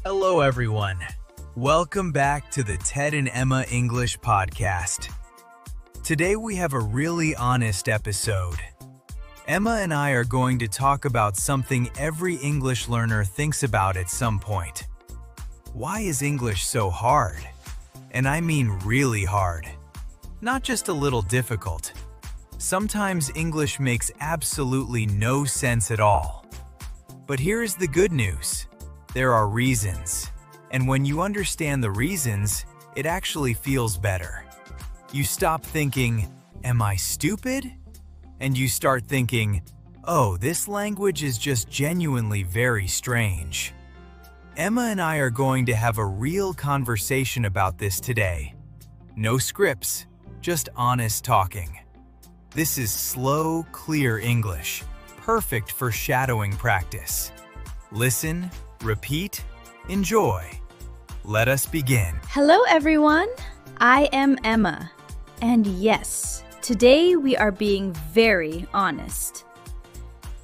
Hello, everyone. Welcome back to the Ted and Emma English podcast. Today we have a really honest episode. Emma and I are going to talk about something every English learner thinks about at some point. Why is English so hard? And I mean really hard. Not just a little difficult. Sometimes English makes absolutely no sense at all. But here's the good news. There are reasons. And when you understand the reasons, it actually feels better. You stop thinking, "Am I stupid?" And you start thinking, "Oh, this language is just genuinely very strange." Emma and I are going to have a real conversation about this today. No scripts, just honest talking. This is slow, clear English, perfect for shadowing practice. Listen, repeat, enjoy. Let us begin. Hello everyone, I am Emma. And yes, today we are being very honest.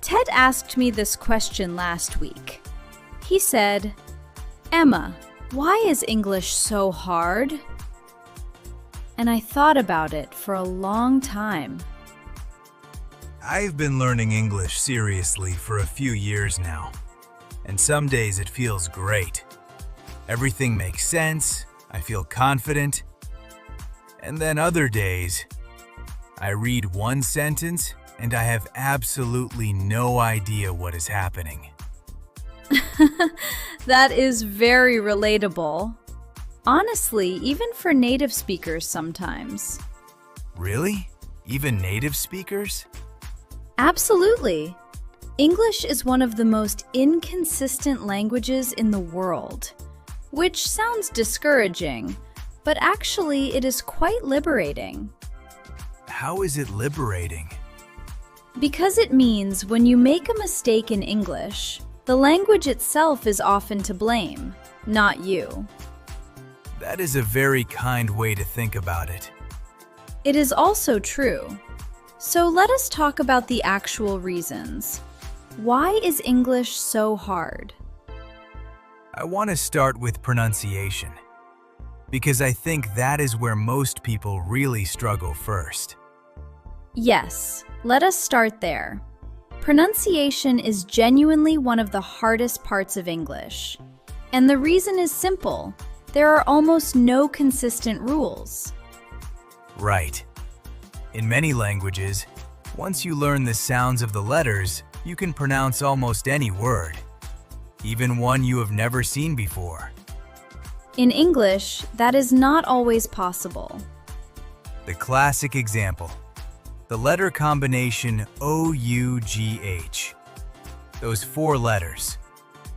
Ted asked me this question last week. He said, "Emma, why is English so hard?" And I thought about it for a long time. I've been learning English seriously for a few years now, and some days it feels great. Everything makes sense, I feel confident, and then other days, I read one sentence and I have absolutely no idea what is happening. That is very relatable. Honestly, even for native speakers sometimes. Really? Even native speakers? Absolutely. English is one of the most inconsistent languages in the world, which sounds discouraging, but actually it is quite liberating. How is it liberating? Because it means when you make a mistake in English, the language itself is often to blame, not you. That is a very kind way to think about it. It is also true. So let us talk about the actual reasons. Why is English so hard? I want to start with pronunciation, because I think that is where most people really struggle first. Yes, let us start there. Pronunciation is genuinely one of the hardest parts of English. And the reason is simple. There are almost no consistent rules. Right. In many languages, once you learn the sounds of the letters, you can pronounce almost any word, even one you have never seen before. In English, that is not always possible. The classic example, the letter combination O-U-G-H. Those 4 letters.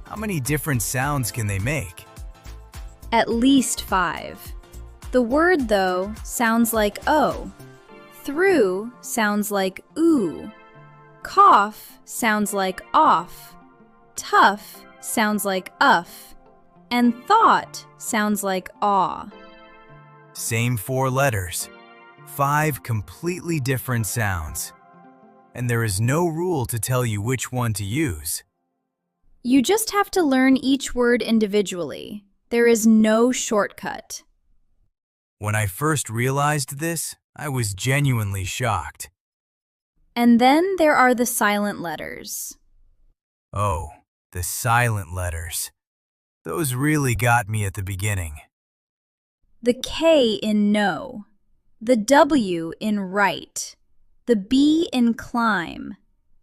How many different sounds can they make? At least 5. The word, though, sounds like O. Through sounds like ooh. Cough sounds like off. Tough sounds like uff. And thought sounds like aw. Same 4 letters. 5 completely different sounds. And there is no rule to tell you which one to use. You just have to learn each word individually. There is no shortcut. When I first realized this, I was genuinely shocked. And then there are the silent letters. Oh, the silent letters. Those really got me at the beginning. The K in no, the W in right, the B in climb,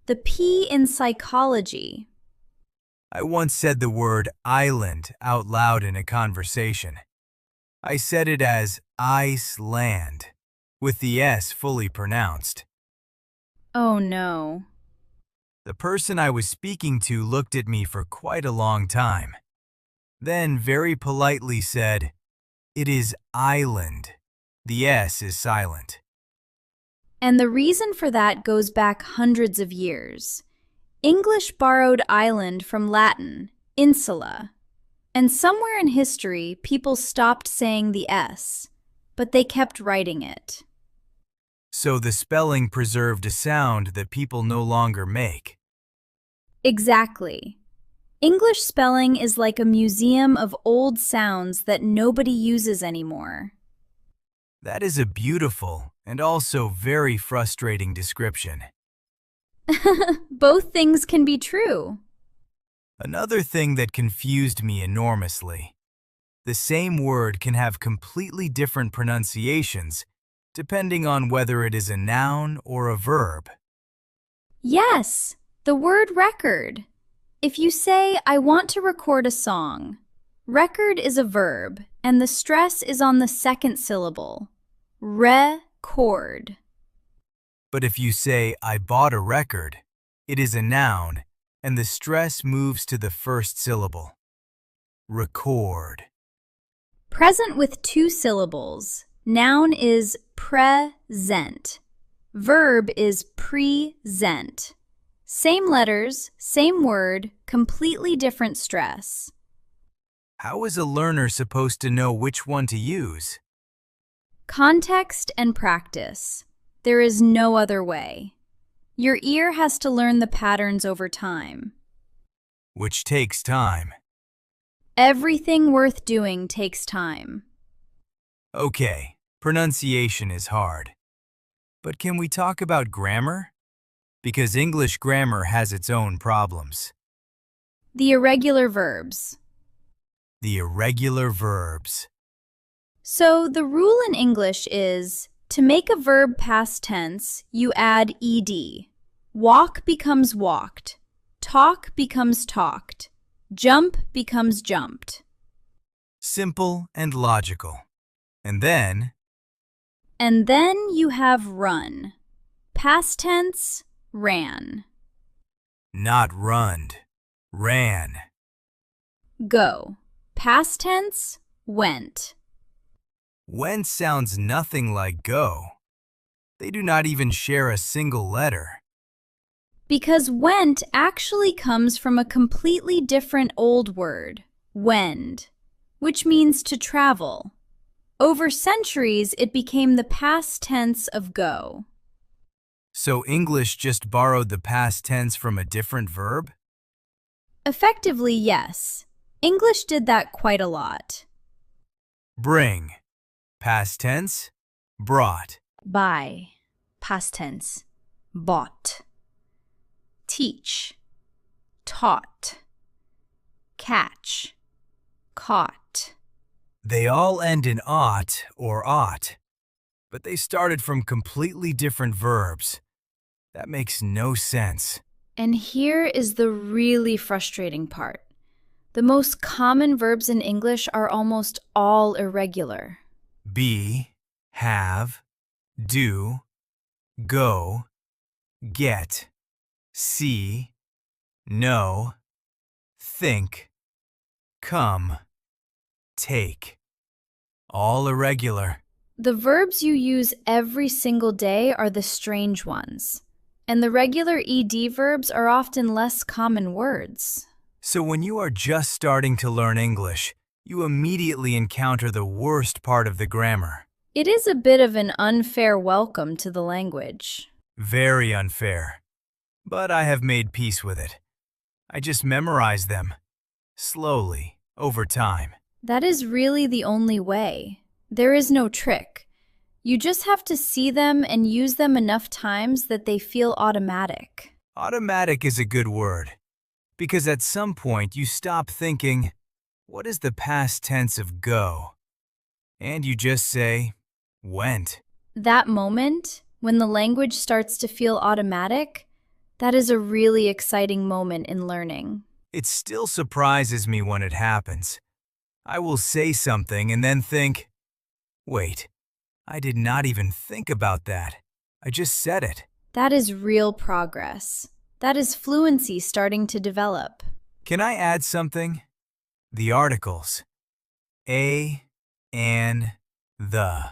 the P in psychology. I once said the word island out loud in a conversation. I said it as Iceland, with the S fully pronounced. Oh no. The person I was speaking to looked at me for quite a long time. Then very politely said, "It is island. The S is silent." And the reason for that goes back hundreds of years. English borrowed island from Latin, insula. And somewhere in history, people stopped saying the S, but they kept writing it. So the spelling preserved a sound that people no longer make. Exactly. English spelling is like a museum of old sounds that nobody uses anymore. That is a beautiful and also very frustrating description. Both things can be true. Another thing that confused me enormously. The same word can have completely different pronunciations depending on whether it is a noun or a verb. Yes, the word record. If you say, I want to record a song, record is a verb, and the stress is on the second syllable. Record. But if you say, I bought a record, it is a noun, and the stress moves to the first syllable. Record. Present with two syllables. Noun is present. Verb is present. Same letters, same word, completely different stress. How is a learner supposed to know which one to use? Context and practice. There is no other way. Your ear has to learn the patterns over time. Which takes time. Everything worth doing takes time. Okay, pronunciation is hard. But can we talk about grammar? Because English grammar has its own problems. The irregular verbs. The irregular verbs. So the rule in English is, to make a verb past tense, you add ed. Walk becomes walked. Talk becomes talked. Jump becomes jumped. Simple and logical. And then you have run. Past tense, ran. not runned, ran. Go. Past tense, went. Went sounds nothing like go. They do not even share a single letter. Because went actually comes from a completely different old word, wend, which means to travel. Over centuries, it became the past tense of go. So English just borrowed the past tense from a different verb? Effectively, yes. English did that quite a lot. Bring. Past tense, brought. Buy. Past tense, bought. Teach. Taught. Catch. Caught. They all end in ought or ought, but they started from completely different verbs. That makes no sense. And here is the really frustrating part. The most common verbs in English are almost all irregular. Be, have, do, go, get, see, know, think, come, take. All irregular. The verbs you use every single day are the strange ones, and the regular ed verbs are often less common words. So when you are just starting to learn English, you immediately encounter the worst part of the grammar. It is a bit of an unfair welcome to the language. Very unfair. But I have made peace with it. I just memorize them. Slowly, over time. That is really the only way. There is no trick. You just have to see them and use them enough times that they feel automatic. Automatic is a good word. Because at some point you stop thinking, what is the past tense of go? And you just say, went. That moment, when the language starts to feel automatic, that is a really exciting moment in learning. It still surprises me when it happens. I will say something and then think, wait, I did not even think about that. I just said it. That is real progress. That is fluency starting to develop. Can I add something? The articles. A, an, the.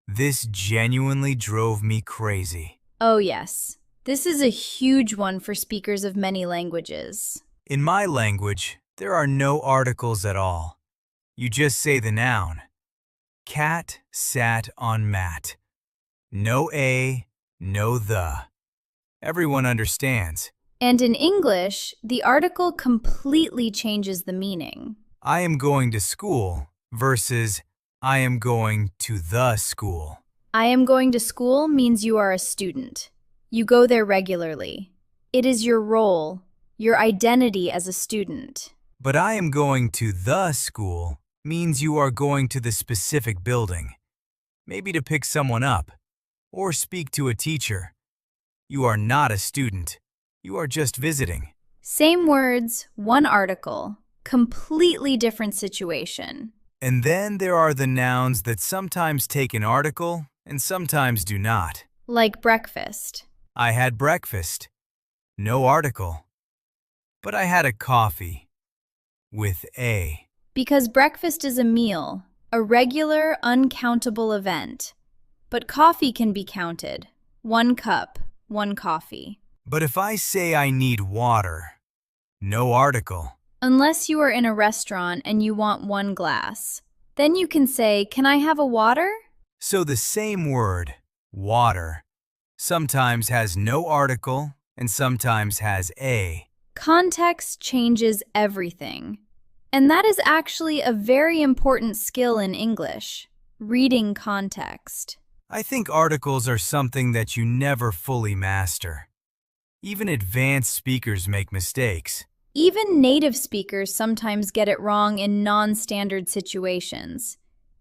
This genuinely drove me crazy. Oh yes, this is a huge one for speakers of many languages. In my language, there are no articles at all. You just say the noun. Cat sat on mat. No a, no the. Everyone understands. And in English, the article completely changes the meaning. I am going to school versus I am going to the school. I am going to school means you are a student. You go there regularly. It is your role, your identity as a student. But I am going to the school means you are going to the specific building, maybe to pick someone up or speak to a teacher. You are not a student. You are just visiting. Same words, one article, completely different situation. And then there are the nouns that sometimes take an article and sometimes do not. Like breakfast. I had breakfast. No article. But I had a coffee. With a. Because breakfast is a meal, a regular, uncountable event. But coffee can be counted. 1 cup, 1 coffee. But if I say I need water, no article. Unless you are in a restaurant and you want 1 glass. Then you can say, "Can I have a water?" So the same word, water, sometimes has no article and sometimes has a. Context changes everything. And that is actually a very important skill in English, reading context. I think articles are something that you never fully master. Even advanced speakers make mistakes. Even native speakers sometimes get it wrong in non-standard situations.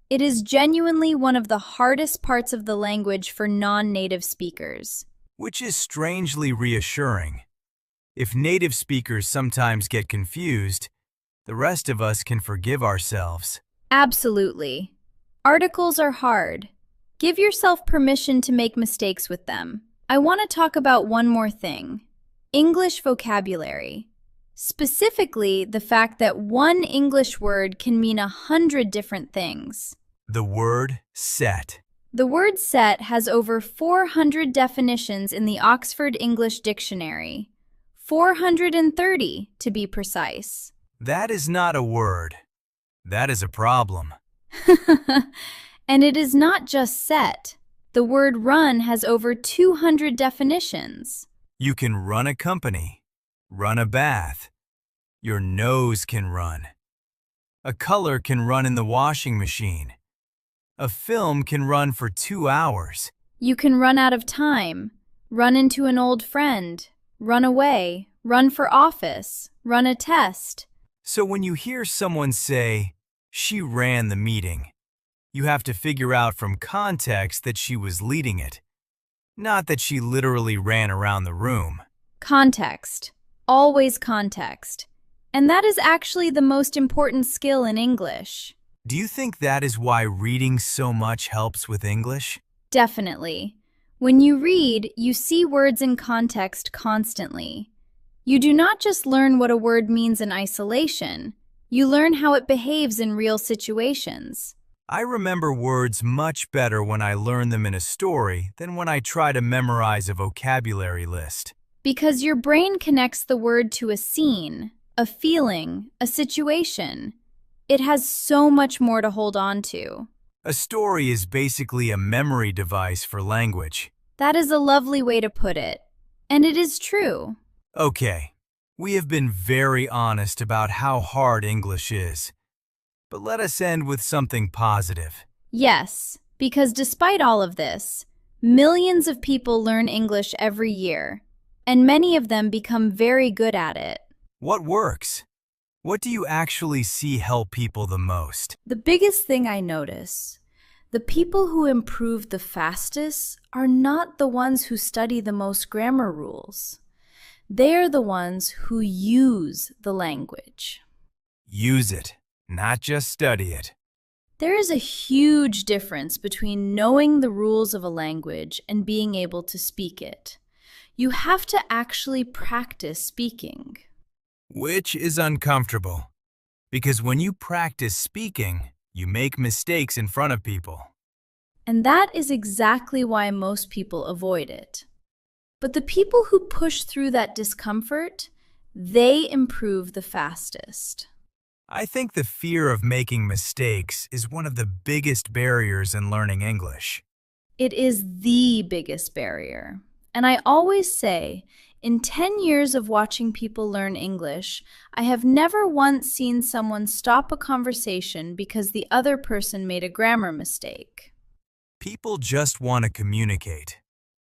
It is genuinely one of the hardest parts of the language for non-native speakers. Which is strangely reassuring. If native speakers sometimes get confused, the rest of us can forgive ourselves. Absolutely. Articles are hard. Give yourself permission to make mistakes with them. I want to talk about one more thing. English vocabulary. Specifically, the fact that one English word can mean 100 different things. The word set. The word set has over 400 definitions in the Oxford English Dictionary. 430 to be precise. That is not a word. That is a problem. And it is not just set. The word run has over 200 definitions. You can run a company, run a bath. Your nose can run. A color can run in the washing machine. A film can run for 2 hours. You can run out of time, run into an old friend, run away, run for office, run a test. So when you hear someone say, "She ran the meeting," you have to figure out from context that she was leading it, not that she literally ran around the room. Context. Always context. And that is actually the most important skill in English. Do you think that is why reading so much helps with English? Definitely. When you read, you see words in context constantly. You do not just learn what a word means in isolation, you learn how it behaves in real situations. I remember words much better when I learn them in a story than when I try to memorize a vocabulary list. Because your brain connects the word to a scene, a feeling, a situation. It has so much more to hold on to. A story is basically a memory device for language. That is a lovely way to put it. And it is true. Okay, we have been very honest about how hard English is. But let us end with something positive. Yes, because despite all of this, millions of people learn English every year, and many of them become very good at it. What works? What do you actually see help people the most? The biggest thing I notice, the people who improve the fastest are not the ones who study the most grammar rules. They are the ones who use the language. Use it, not just study it. There is a huge difference between knowing the rules of a language and being able to speak it. You have to actually practice speaking. Which is uncomfortable. Because when you practice speaking, you make mistakes in front of people. And that is exactly why most people avoid it. But the people who push through that discomfort, they improve the fastest. I think the fear of making mistakes is one of the biggest barriers in learning English. It is the biggest barrier. And I always say, In 10 years of watching people learn English, I have never once seen someone stop a conversation because the other person made a grammar mistake. People just want to communicate.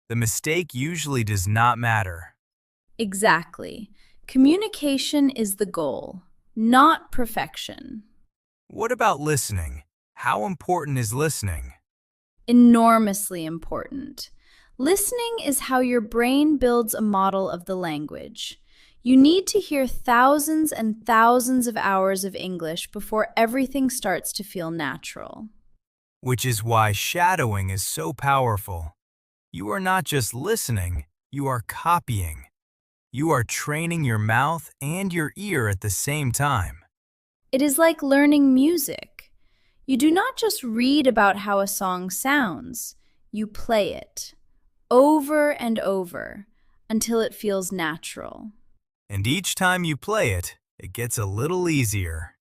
The mistake usually does not matter. Exactly. Communication is the goal, not perfection. What about listening? How important is listening? Enormously important. Listening is how your brain builds a model of the language. You need to hear thousands and thousands of hours of English before everything starts to feel natural. Which is why shadowing is so powerful. You are not just listening, you are copying. You are training your mouth and your ear at the same time. It is like learning music. You do not just read about how a song sounds, you play it over and over until it feels natural. And each time you play it, it gets a little easier.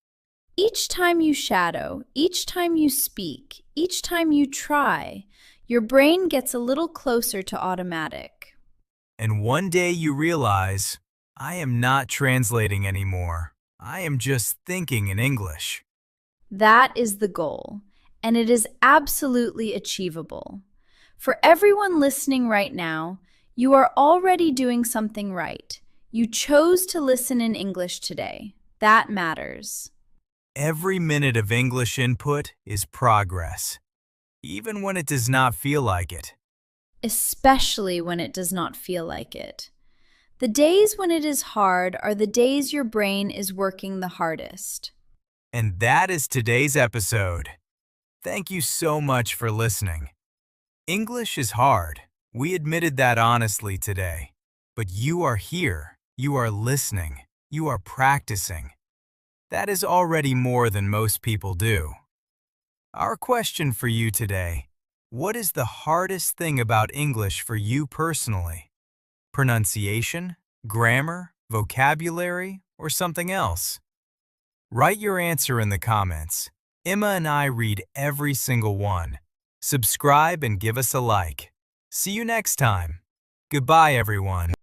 Each time you shadow, each time you speak, each time you try, your brain gets a little closer to automatic. And one day you realize, I am not translating anymore. I am just thinking in English. That is the goal, and it is absolutely achievable. For everyone listening right now, you are already doing something right. You chose to listen in English today. That matters. Every minute of English input is progress, even when it does not feel like it. Especially when it does not feel like it. The days when it is hard are the days your brain is working the hardest. And that is today's episode. Thank you so much for listening. English is hard. We admitted that honestly today. But you are here. You are listening. You are practicing. That is already more than most people do. Our question for you today: what is the hardest thing about English for you personally? Pronunciation, grammar, vocabulary, or something else? Write your answer in the comments. Emma and I read every single one. Subscribe and give us a like. See you next time. Goodbye, everyone.